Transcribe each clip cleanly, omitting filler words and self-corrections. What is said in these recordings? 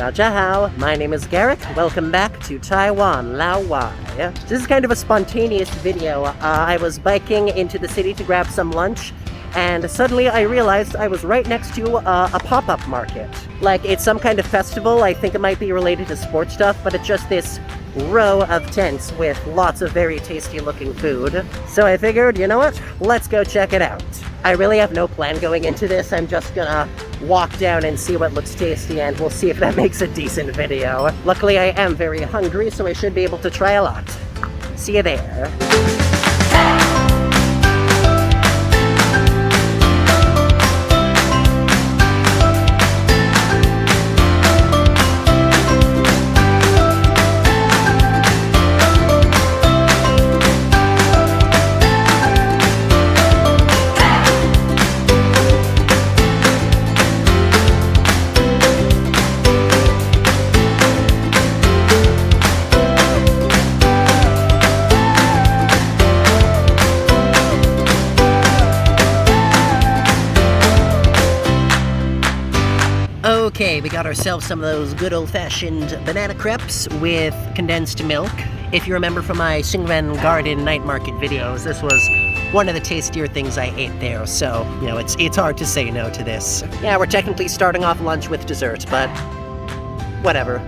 Dajahao, my name is Garrick. Welcome back to Taiwan, Lao Wai. This is kind of a spontaneous video. I was biking into the city to grab some lunch, and suddenly I realized I was right next to a pop-up market. Like, it's some kind of festival. I think it might be related to sports stuff, but it's just this row of tents with lots of very tasty looking food. So I figured, you know what? Let's go check it out. I really have no plan going into this. I'm just gonna walk down and see what looks tasty, and we'll see if that makes a decent video. Luckily, I am very hungry, so I should be able to try a lot. See you there. Okay, we got ourselves some of those good old-fashioned banana crepes with condensed milk. If you remember from my Xingren Garden night market videos, this was one of the tastier things I ate there, so, you know, it's hard to say no to this. Yeah, we're technically starting off lunch with dessert, but whatever.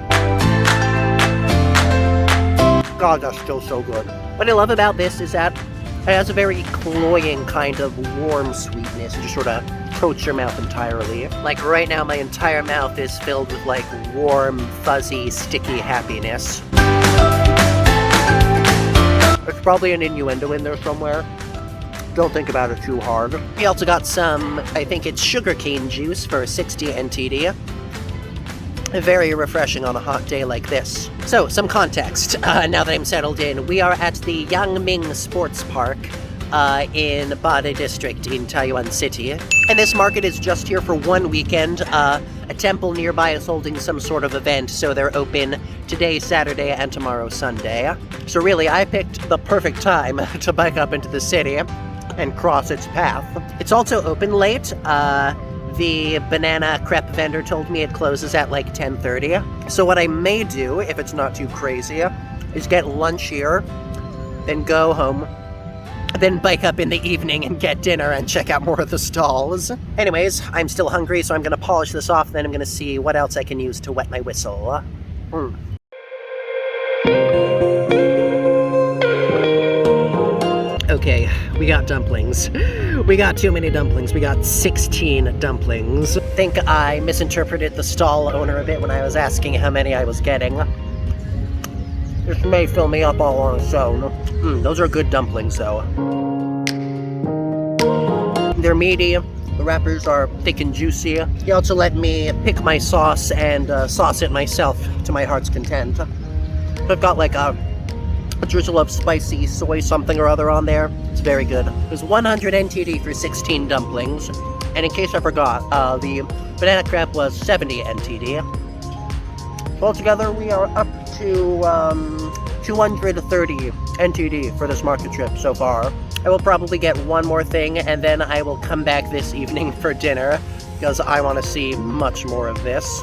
God, that's still so good. What I love about this is that it has a very cloying kind of warm sweetness. It just sort of coats your mouth entirely. Like right now, my entire mouth is filled with like warm, fuzzy, sticky happiness. There's probably an innuendo in there somewhere. Don't think about it too hard. We also got some, I think it's sugarcane juice for 60 NTD. Very refreshing on a hot day like this. So, some context, now that I'm settled in. We are at the Yangming Sports Park in Bade District in Taiyuan City. And this market is just here for one weekend. A temple nearby is holding some sort of event, so they're open today, Saturday, and tomorrow, Sunday. So really, I picked the perfect time to bike up into the city and cross its path. It's also open late. The banana crepe vendor told me it closes at like 10:30. So what I may do, if it's not too crazy, is get lunch here, then go home, then bike up in the evening and get dinner and check out more of the stalls. Anyways, I'm still hungry, so I'm gonna polish this off, then I'm gonna see what else I can use to wet my whistle. Okay, we got dumplings. We got too many dumplings. We got 16 dumplings. I think I misinterpreted the stall owner a bit when I was asking how many I was getting. This may fill me up all on its own. Those are good dumplings, though. They're meaty. The wrappers are thick and juicy. He also let me pick my sauce and sauce it myself to my heart's content. I've got like a drizzle of spicy soy something or other on there. It's very good. It was 100 NTD for 16 dumplings. And in case I forgot, the banana crepe was 70 NTD. Altogether, we are up to 230 NTD for this market trip so far. I will probably get one more thing, and then I will come back this evening for dinner, because I want to see much more of this.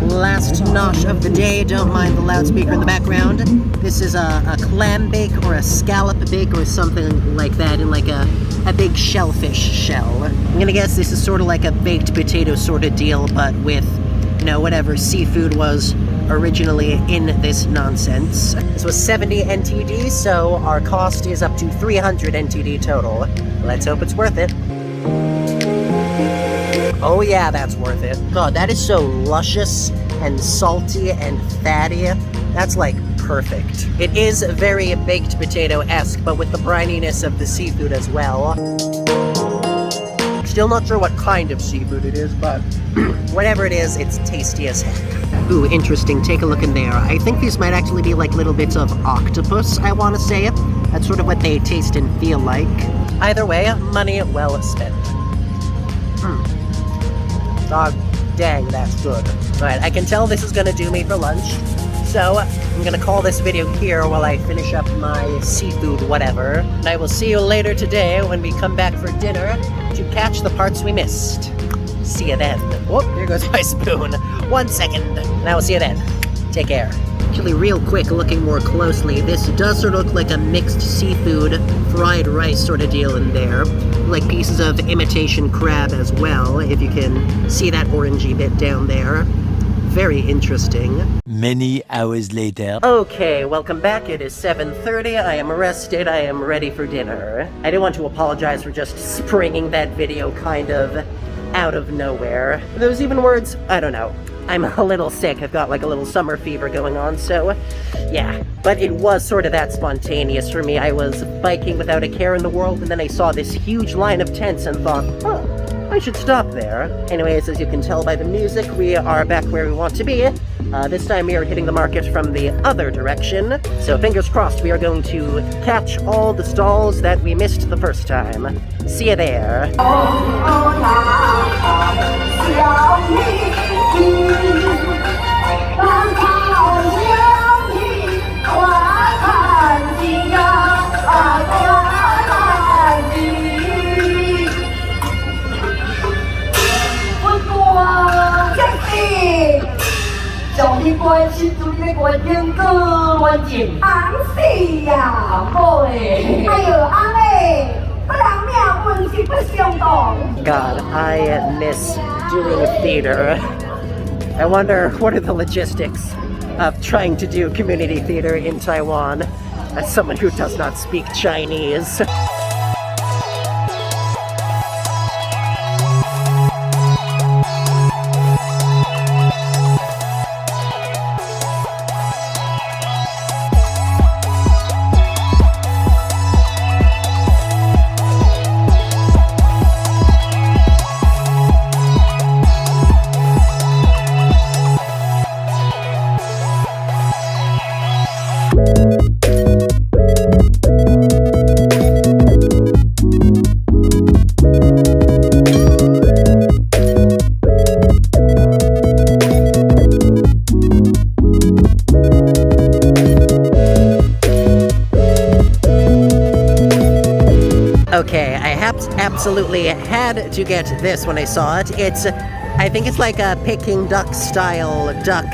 Last nosh of the day, don't mind the loudspeaker in the background. This is a clam bake or a scallop bake or something like that in like a big shellfish shell. I'm gonna guess this is sort of like a baked potato sort of deal, but with, you know, whatever seafood was originally in this nonsense. This was 70 NTD, so our cost is up to 300 NTD total. Let's hope it's worth it. Oh yeah, that's worth it. God, that is so luscious and salty and fatty. That's like perfect. It is very baked potato-esque, but with the brininess of the seafood as well. Still not sure what kind of seafood it is, but whatever it is, it's tasty as heck. Ooh, interesting. Take a look in there. I think these might actually be like little bits of octopus, I want to say. That's sort of what they taste and feel like. Either way, money well spent. God dang, that's good. Alright, I can tell this is gonna do me for lunch, so I'm gonna call this video here while I finish up my seafood whatever, and I will see you later today when we come back for dinner to catch the parts we missed. See you then. Whoop, here goes my spoon. 1 second, and I will see you then. Take care. Actually, real quick, looking more closely, this does sort of look like a mixed seafood, fried rice sort of deal in there. Like pieces of imitation crab as well, if you can see that orangey bit down there. Very interesting. Many hours later. Okay, welcome back. It is 7:30. I am rested. I am ready for dinner. I do want to apologize for just springing that video kind of out of nowhere. Those even words, I don't know. I'm a little sick. I've got like a little summer fever going on, so yeah. But it was sort of that spontaneous for me. I was biking without a care in the world, and then I saw this huge line of tents and thought, huh, I should stop there. Anyways, as you can tell by the music, we are back where we want to be. This time we are hitting the market from the other direction, so fingers crossed we are going to catch all the stalls that we missed the first time. See you there. God, I miss doing theater. I wonder what are the logistics of trying to do community theater in Taiwan as someone who does not speak Chinese. Okay, I absolutely had to get this when I saw it. I think it's like a Peking duck style duck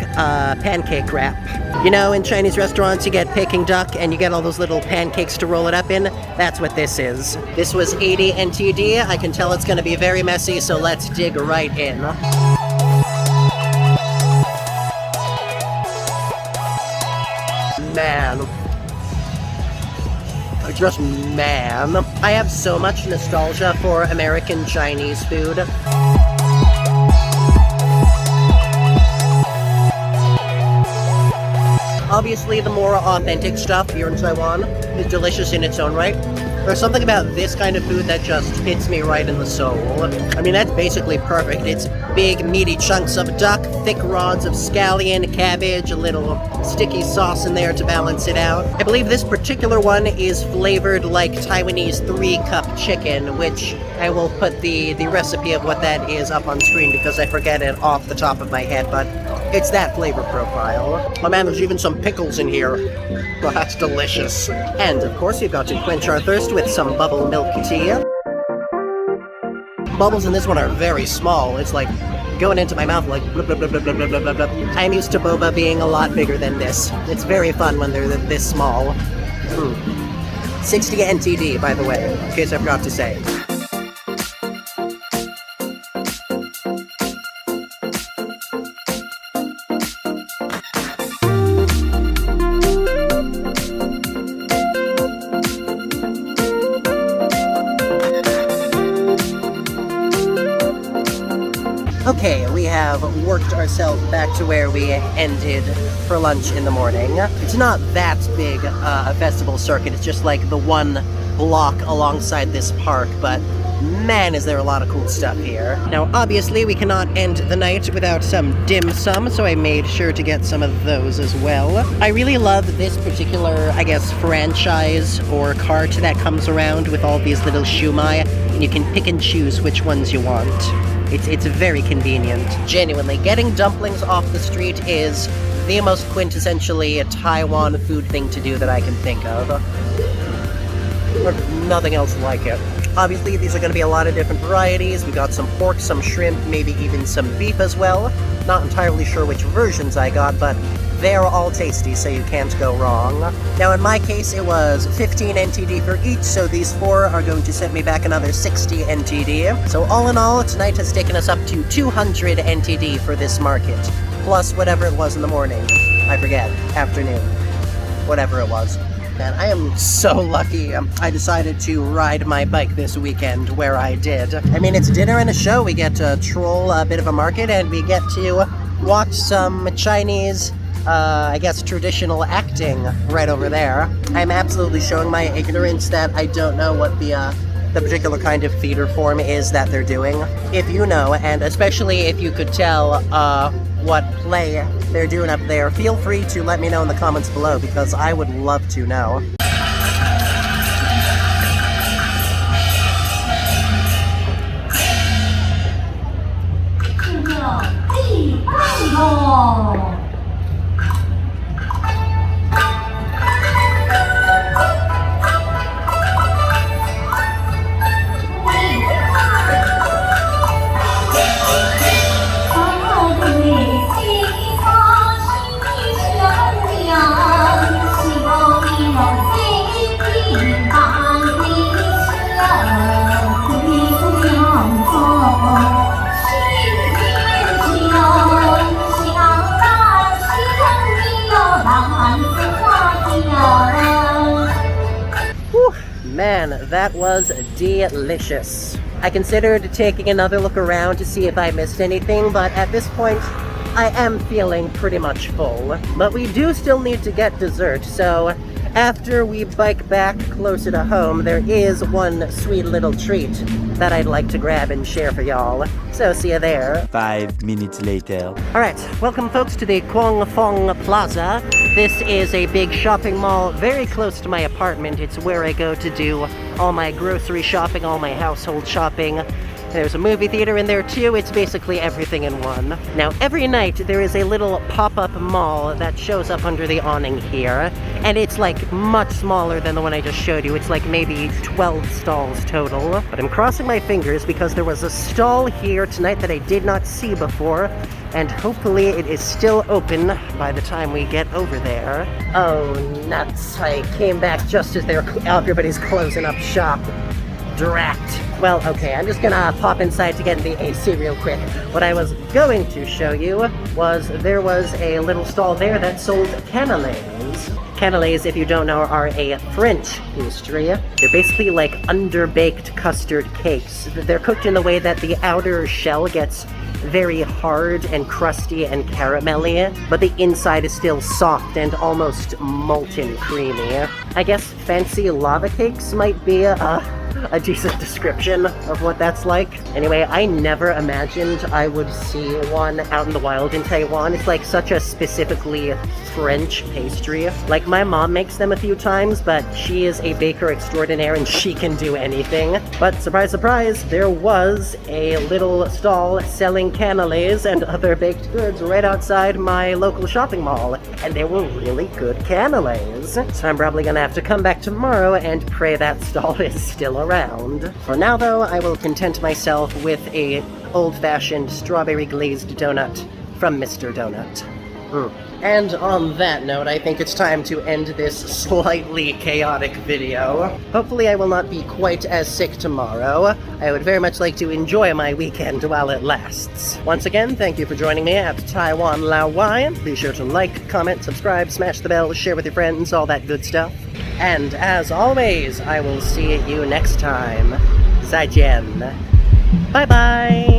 pancake wrap. You know, in Chinese restaurants you get Peking duck and you get all those little pancakes to roll it up in. That's what this is. This was 80 NTD. I can tell it's going to be very messy, so let's dig right in. Man. Just man. I have so much nostalgia for American Chinese food. Obviously, the more authentic stuff here in Taiwan is delicious in its own right. There's something about this kind of food that just hits me right in the soul. I mean, that's basically perfect. It's big, meaty chunks of duck, thick rods of scallion, cabbage, a little sticky sauce in there to balance it out. I believe this particular one is flavored like Taiwanese 3-cup chicken, which I will put the recipe of what that is up on screen because I forget it off the top of my head, but it's that flavor profile. Oh man, there's even some pickles in here. Well, that's delicious. And of course, we've got to quench our thirst with some bubble milk tea. Bubbles in this one are very small. It's like going into my mouth like blub, blub, blub, blub, blub, blub, blub, blub. I'm used to boba being a lot bigger than this. It's very fun when they're this small. 60 NTD, by the way, in case I forgot to say. Okay, we have worked ourselves back to where we ended for lunch in the morning. It's not that big a festival circuit, it's just like the one block alongside this park, but man, is there a lot of cool stuff here. Now, obviously, we cannot end the night without some dim sum, so I made sure to get some of those as well. I really love this particular, I guess, franchise or cart that comes around with all these little shumai, and you can pick and choose which ones you want. It's very convenient. Genuinely, getting dumplings off the street is the most quintessentially Taiwan food thing to do that I can think of. There's nothing else like it. Obviously, these are going to be a lot of different varieties. We got some pork, some shrimp, maybe even some beef as well. Not entirely sure which versions I got, but they're all tasty, so you can't go wrong. Now, in my case, it was 15 NTD for each, so these 4 are going to set me back another 60 NTD. So all in all, tonight has taken us up to 200 NTD for this market, plus whatever it was in the morning. I forget. Afternoon. Whatever it was. Man, I am so lucky I decided to ride my bike this weekend where I did. I mean, it's dinner and a show. We get to troll a bit of a market, and we get to watch some Chinese, I guess, traditional acting right over there. I'm absolutely showing my ignorance that I don't know what the particular kind of theater form is that they're doing. If you know, and especially if you could tell what play they're doing up there, feel free to let me know in the comments below, because I would love to know. Man, that was delicious. I considered taking another look around to see if I missed anything, but at this point, I am feeling pretty much full. But we do still need to get dessert, so after we bike back closer to home, there is one sweet little treat that I'd like to grab and share for y'all. So see you there. 5 minutes later. Alright, welcome folks to the Kwong Fong Plaza. This is a big shopping mall very close to my apartment. It's where I go to do all my grocery shopping, all my household shopping. There's a movie theater in there too. It's basically everything in one. Now, every night there is a little pop-up mall that shows up under the awning here, and it's like much smaller than the one I just showed you. It's like maybe 12 stalls total. But I'm crossing my fingers because there was a stall here tonight that I did not see before, and hopefully it is still open by the time we get over there. Oh, nuts. I came back just as everybody's closing up shop. Drat. Well, okay, I'm just gonna pop inside to get in the AC real quick. What I was going to show you was there was a little stall there that sold cannelés. Cannelés, if you don't know, are a French pastry. They're basically like underbaked custard cakes. They're cooked in the way that the outer shell gets very hard and crusty and caramelly, but the inside is still soft and almost molten creamy. I guess fancy lava cakes might be a decent description of what that's like. Anyway, I never imagined I would see one out in the wild in Taiwan. It's like such a specifically French pastry. Like, my mom makes them a few times, but she is a baker extraordinaire and she can do anything. But surprise, surprise, there was a little stall selling cannelés and other baked goods right outside my local shopping mall, and they were really good cannelés. So I'm probably gonna have to come back tomorrow and pray that stall is still around. For now though, I will content myself with a old-fashioned strawberry glazed donut from Mr. Donut. And on that note, I think it's time to end this slightly chaotic video. Hopefully I will not be quite as sick tomorrow. I would very much like to enjoy my weekend while it lasts. Once again, thank you for joining me at Taiwan Lao Wai. Be sure to like, comment, subscribe, smash the bell, share with your friends, all that good stuff. And as always, I will see you next time. 再见. Bye-bye!